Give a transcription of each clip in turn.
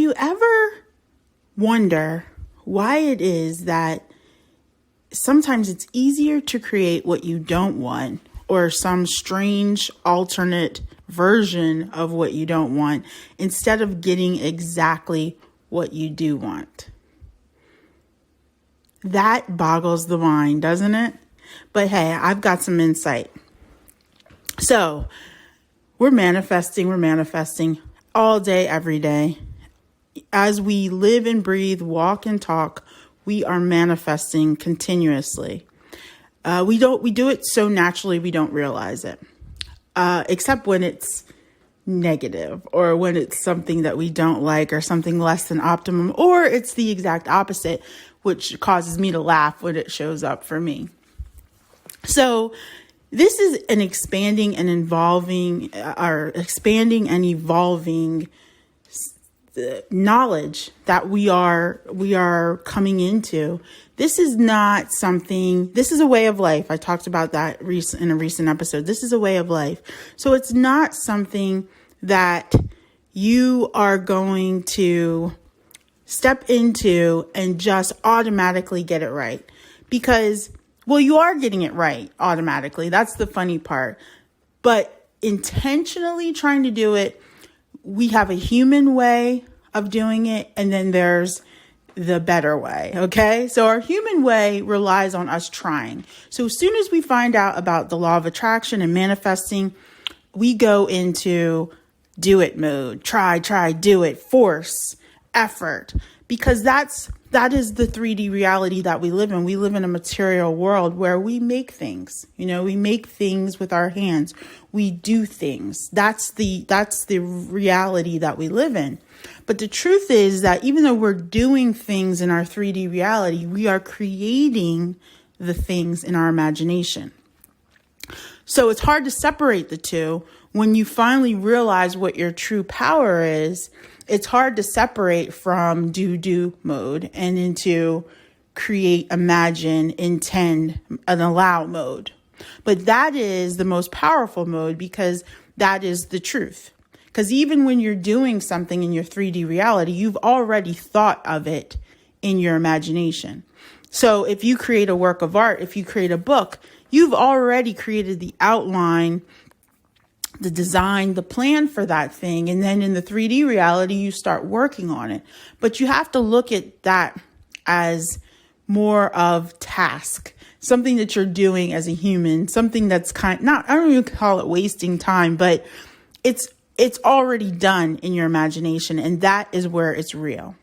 you ever wonder why it is that sometimes it's easier to create what you don't want, or some strange alternate version of what you don't want, instead of getting exactly what you do want? That boggles the mind, doesn't it? But hey, I've got some insight. So we're manifesting all day, every day. As we live and breathe, walk and talk, we are manifesting continuously. We do it so naturally we don't realize it, except when it's negative, or when it's something that we don't like, or something less than optimum, or it's the exact opposite, which causes me to laugh when it shows up for me. So this is an expanding and evolving knowledge that we are coming into. This is not something, this is a way of life. I talked about that in a recent episode. This is a way of life. So it's not something that you are going to step into and just automatically get it right. Because, well, you are getting it right automatically. That's the funny part. But intentionally trying to do it, we have a human way of doing it, and then there's the better way. Okay. So our human way relies on us trying. So as soon as we find out about the law of attraction and manifesting, we go into do it mode. Try, do it, force, effort, because that is the 3D reality that we live in. We live in a material world where we make things, we make things with our hands. We do things. That's the reality that we live in. But the truth is that even though we're doing things in our 3D reality, we are creating the things in our imagination. So it's hard to separate the two. When you finally realize what your true power is, it's hard to separate from do mode and into create, imagine, intend, and allow mode. But that is the most powerful mode, because that is the truth. Because even when you're doing something in your 3D reality, you've already thought of it in your imagination. So if you create a work of art, if you create a book, you've already created the outline, the design, the plan for that thing. And then in the 3D reality, you start working on it. But you have to look at that as more of task, something that you're doing as a human, something that's I don't even call it wasting time, but it's already done in your imagination. And that is where it's real.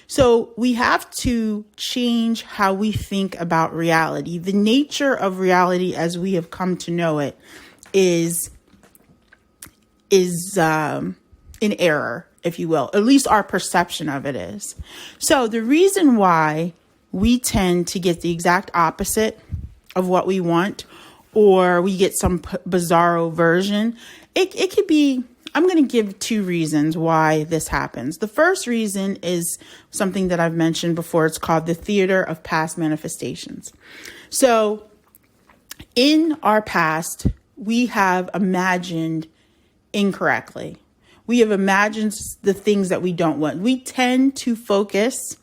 So we have to change how we think about reality. The nature of reality as we have come to know it is in error, if you will. At least our perception of it is. So the reason why we tend to get the exact opposite of what we want, or we get some bizarro version, it could be, I'm going to give two reasons why this happens. The first reason is something that I've mentioned before. It's called the theater of past manifestations. So in our past, we have imagined incorrectly. We have imagined the things that we don't want. We tend to focus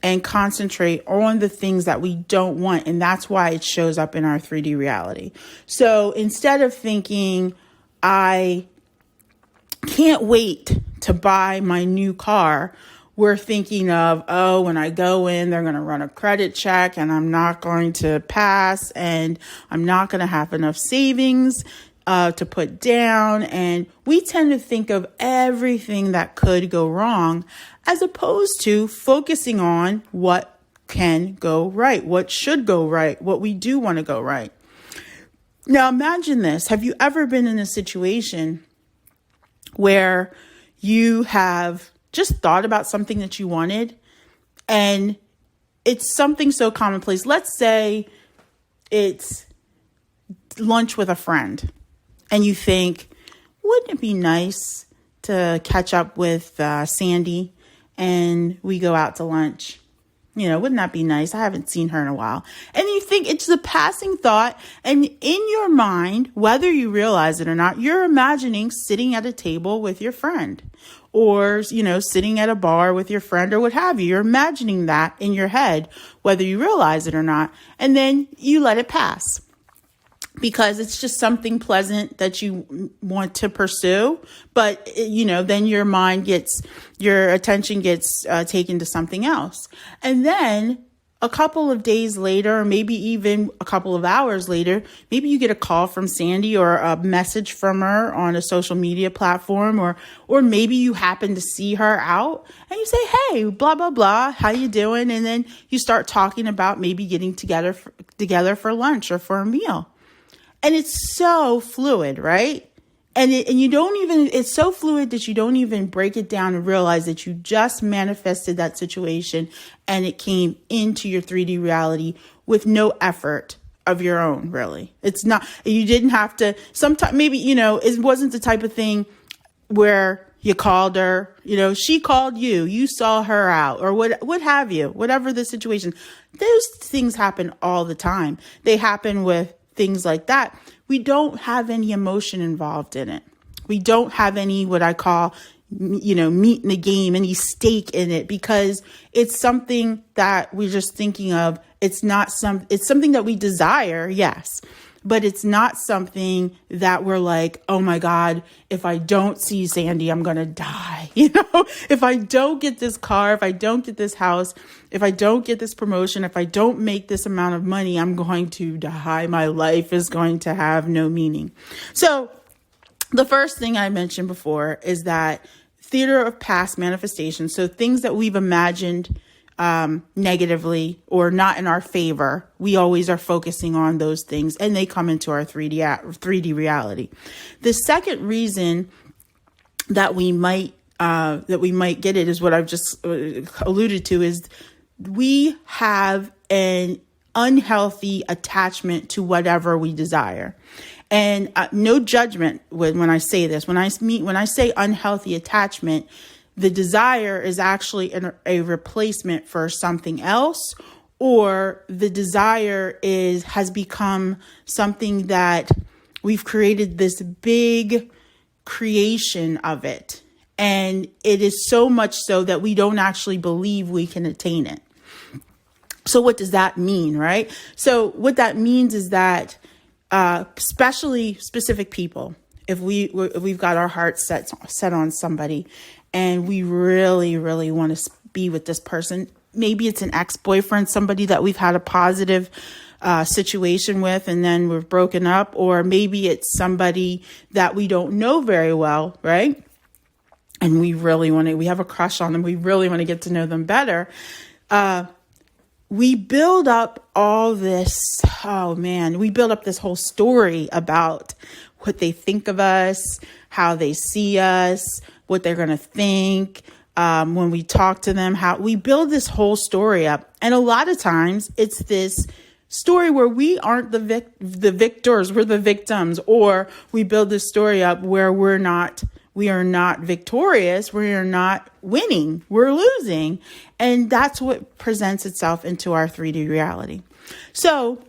and concentrate on the things that we don't want. And that's why it shows up in our 3D reality. So instead of thinking, I can't wait to buy my new car, we're thinking of, when I go in, they're going to run a credit check and I'm not going to pass, and I'm not going to have enough savings to put down. And we tend to think of everything that could go wrong, as opposed to focusing on what can go right, what should go right, what we do want to go right. Now imagine this. Have you ever been in a situation where you have just thought about something that you wanted, and it's something so commonplace? Let's say it's lunch with a friend, and you think, wouldn't it be nice to catch up with Sandy and we go out to lunch? wouldn't that be nice? I haven't seen her in a while. And you think it's the passing thought. And in your mind, whether you realize it or not, you're imagining sitting at a table with your friend or, sitting at a bar with your friend or what have you. You're imagining that in your head, whether you realize it or not. And then you let it pass, because it's just something pleasant that you want to pursue. But, then your attention gets taken to something else. And then a couple of days later, or maybe even a couple of hours later, maybe you get a call from Sandy or a message from her on a social media platform, or maybe you happen to see her out and you say, hey, blah, blah, blah, how you doing? And then you start talking about maybe getting together for lunch or for a meal. And it's so fluid, right? And it's so fluid that you don't even break it down and realize that you just manifested that situation and it came into your 3D reality with no effort of your own, really. It's not, you didn't have to, sometimes maybe, it wasn't the type of thing where you called her, she called you, you saw her out, or what have you, whatever the situation. Those things happen all the time. They happen with things like that. We don't have any emotion involved in it. We don't have any, what I call, meat in the game, any stake in it, because it's something that we're just thinking of. It's something that we desire. Yes. But it's not something that we're like, oh my God, if I don't see Sandy, I'm going to die. If I don't get this car, if I don't get this house, if I don't get this promotion, if I don't make this amount of money, I'm going to die. My life is going to have no meaning. So the first thing I mentioned before is that theater of past manifestation. So things that we've imagined negatively or not in our favor, we always are focusing on those things and they come into our 3D reality. The second reason that we might get it is what I've just alluded to, is we have an unhealthy attachment to whatever we desire. And no judgment when I say this. When I say unhealthy attachment, the desire is actually a replacement for something else, or the desire has become something that we've created this big creation of it. And it is so much so that we don't actually believe we can attain it. So what does that mean, right? So what that means is that especially specific people, if we've got our hearts set on somebody and we really, really want to be with this person, maybe it's an ex-boyfriend, somebody that we've had a positive situation with and then we've broken up, or maybe it's somebody that we don't know very well, right? And we have a crush on them. We really want to get to know them better. We build up all this, we build up this whole story about what they think of us, how they see us, what they're going to think when we talk to them, how we build this whole story up. And a lot of times it's this story where we aren't the victors, we're the victims, or we build this story up where we are not victorious, we are not winning, we're losing. And that's what presents itself into our 3D reality. So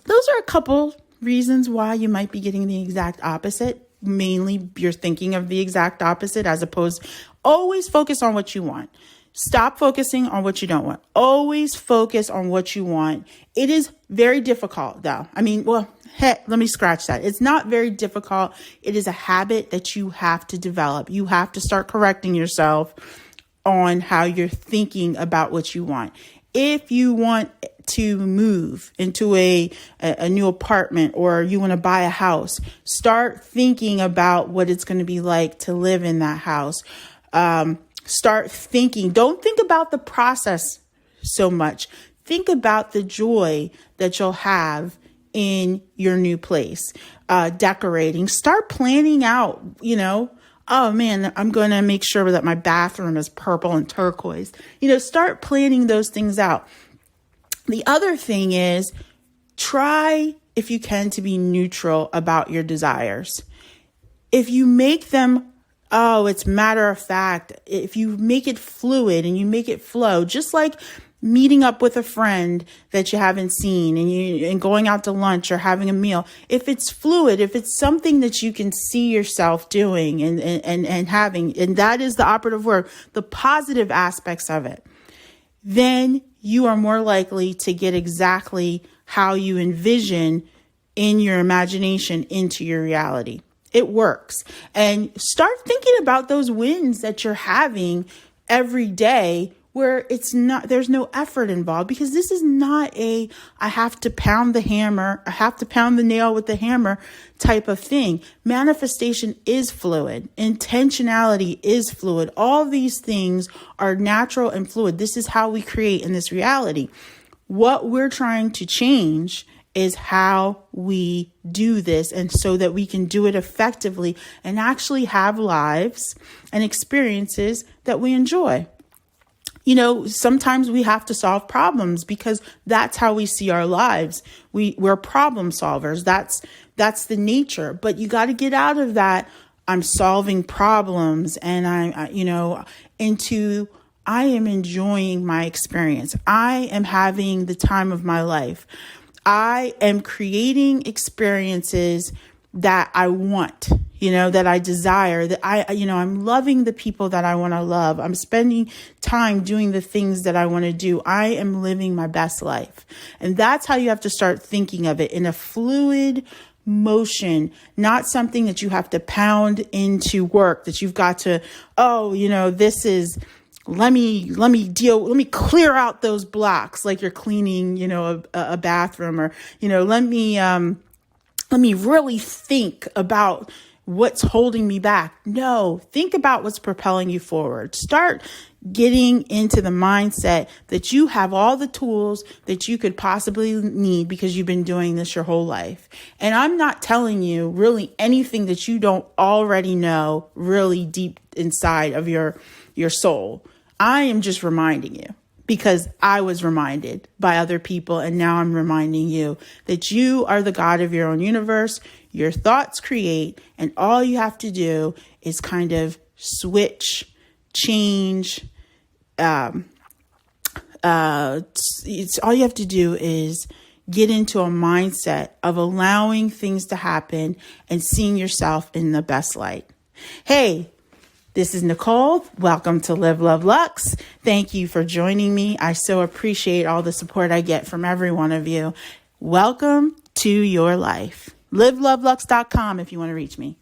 those are a couple reasons why you might be getting the exact opposite. Mainly you're thinking of the exact opposite, as opposed, always focus on what you want. Stop focusing on what you don't want. Always focus on what you want. It is very difficult though. Let me scratch that. It's not very difficult. It is a habit that you have to develop. You have to start correcting yourself on how you're thinking about what you want. If you want to move into a new apartment, or you want to buy a house, start thinking about what it's going to be like to live in that house. Start thinking. Don't think about the process so much. Think about the joy that you'll have in your new place. Decorating. Start planning out, oh man, I'm going to make sure that my bathroom is purple and turquoise. Start planning those things out. The other thing is, try, if you can, to be neutral about your desires. If you make them, it's matter of fact, if you make it fluid and you make it flow, just like meeting up with a friend that you haven't seen and going out to lunch or having a meal, if it's fluid, if it's something that you can see yourself doing and having, and that is the operative word, the positive aspects of it, then you are more likely to get exactly how you envision in your imagination into your reality. It works. And start thinking about those wins that you're having every day where there's no effort involved, because this is not I have to pound the hammer, I have to pound the nail with the hammer type of thing. Manifestation is fluid. Intentionality is fluid. All these things are natural and fluid. This is how we create in this reality. What we're trying to change is how we do this, and so that we can do it effectively and actually have lives and experiences that we enjoy. Sometimes we have to solve problems because that's how we see our lives. We're problem solvers. That's the nature. But you got to get out of that. I'm solving problems and into I am enjoying my experience. I am having the time of my life. I am creating experiences that I want, that I desire, that I'm loving the people that I want to love. I'm spending time doing the things that I want to do. I am living my best life. And that's how you have to start thinking of it, in a fluid motion, not something that you have to pound into work, that you've got to, this is, let me clear out those blocks like you're cleaning, a bathroom, or, let me really think about what's holding me back. No, think about what's propelling you forward. Start getting into the mindset that you have all the tools that you could possibly need because you've been doing this your whole life. And I'm not telling you really anything that you don't already know really deep inside of your soul. I am just reminding you, because I was reminded by other people, and now I'm reminding you that you are the God of your own universe. Your thoughts create, and all you have to do is kind of switch, change. It's all you have to do is get into a mindset of allowing things to happen and seeing yourself in the best light. Hey, this is Nicole. Welcome to Liv Luv Lux. Thank you for joining me. I so appreciate all the support I get from every one of you. Welcome to your life. LivLoveLux.com if you want to reach me.